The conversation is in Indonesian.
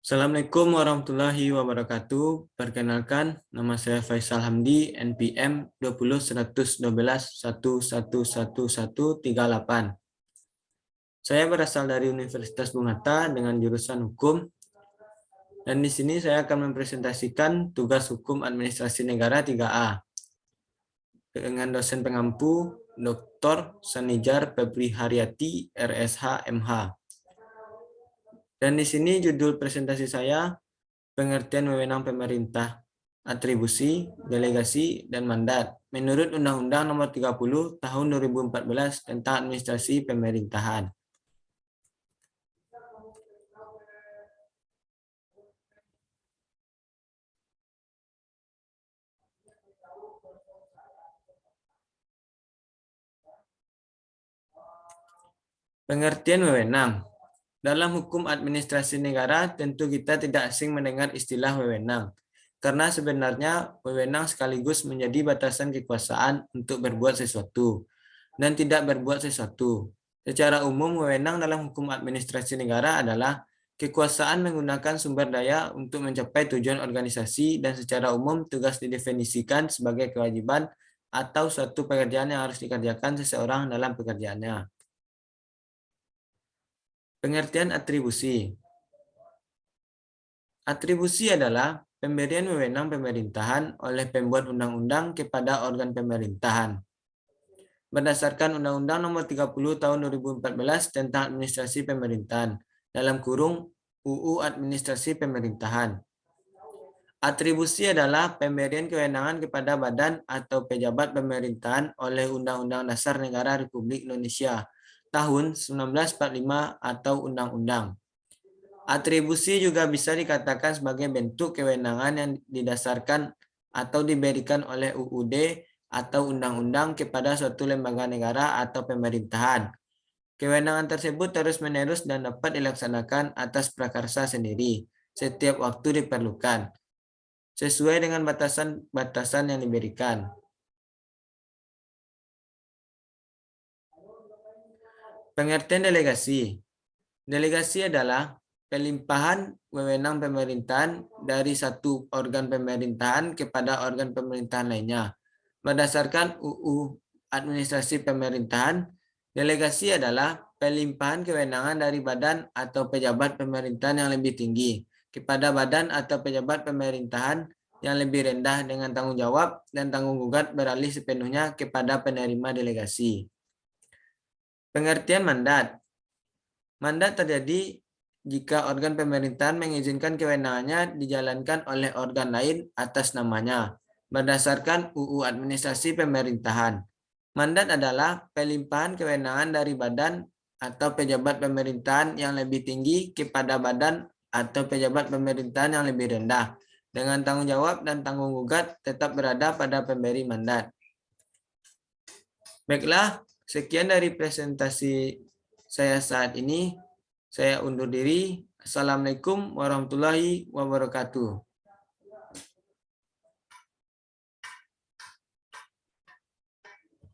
Assalamualaikum warahmatullahi wabarakatuh. Perkenalkan, nama saya Faisal Hamdi, NPM 201112111138. Saya berasal dari Universitas Bung Hatta dengan jurusan Hukum, dan di sini saya akan mempresentasikan tugas Hukum Administrasi Negara 3A dengan dosen pengampu Dr. Sanijar Febri Haryati, RSH MH. Dan di sini judul presentasi saya, pengertian wewenang pemerintah, atribusi, delegasi, dan mandat menurut Undang-Undang Nomor 30 Tahun 2014 tentang Administrasi Pemerintahan. Pengertian wewenang. Dalam hukum administrasi negara, tentu kita tidak asing mendengar istilah wewenang, karena sebenarnya wewenang sekaligus menjadi batasan kekuasaan untuk berbuat sesuatu dan tidak berbuat sesuatu. Secara umum, wewenang dalam hukum administrasi negara adalah kekuasaan menggunakan sumber daya untuk mencapai tujuan organisasi, dan secara umum tugas didefinisikan sebagai kewajiban atau suatu pekerjaan yang harus dikerjakan seseorang dalam pekerjaannya. Pengertian atribusi. Atribusi adalah pemberian wewenang pemerintahan oleh pembuat undang-undang kepada organ pemerintahan. Berdasarkan Undang-Undang Nomor 30 Tahun 2014 tentang Administrasi Pemerintahan, dalam kurung UU Administrasi Pemerintahan. Atribusi adalah pemberian kewenangan kepada badan atau pejabat pemerintahan oleh Undang-Undang Dasar Negara Republik Indonesia tahun 1945 atau undang-undang. Atribusi juga bisa dikatakan sebagai bentuk kewenangan yang didasarkan atau diberikan oleh UUD atau undang-undang kepada suatu lembaga negara atau pemerintahan. Kewenangan tersebut terus-menerus dan dapat dilaksanakan atas prakarsa sendiri setiap waktu diperlukan, sesuai dengan batasan-batasan yang diberikan. Pengertian delegasi. Delegasi adalah pelimpahan wewenang pemerintahan dari satu organ pemerintahan kepada organ pemerintahan lainnya. Berdasarkan UU Administrasi Pemerintahan, delegasi adalah pelimpahan kewenangan dari badan atau pejabat pemerintahan yang lebih tinggi kepada badan atau pejabat pemerintahan yang lebih rendah dengan tanggung jawab dan tanggung gugat beralih sepenuhnya kepada penerima delegasi. Pengertian mandat. Mandat terjadi jika organ pemerintahan mengizinkan kewenangannya dijalankan oleh organ lain atas namanya, berdasarkan UU Administrasi Pemerintahan. Mandat adalah pelimpahan kewenangan dari badan atau pejabat pemerintahan yang lebih tinggi kepada badan atau pejabat pemerintahan yang lebih rendah, dengan tanggung jawab dan tanggung gugat tetap berada pada pemberi mandat. Baiklah, sekian dari presentasi saya saat ini. Saya undur diri. Assalamualaikum warahmatullahi wabarakatuh.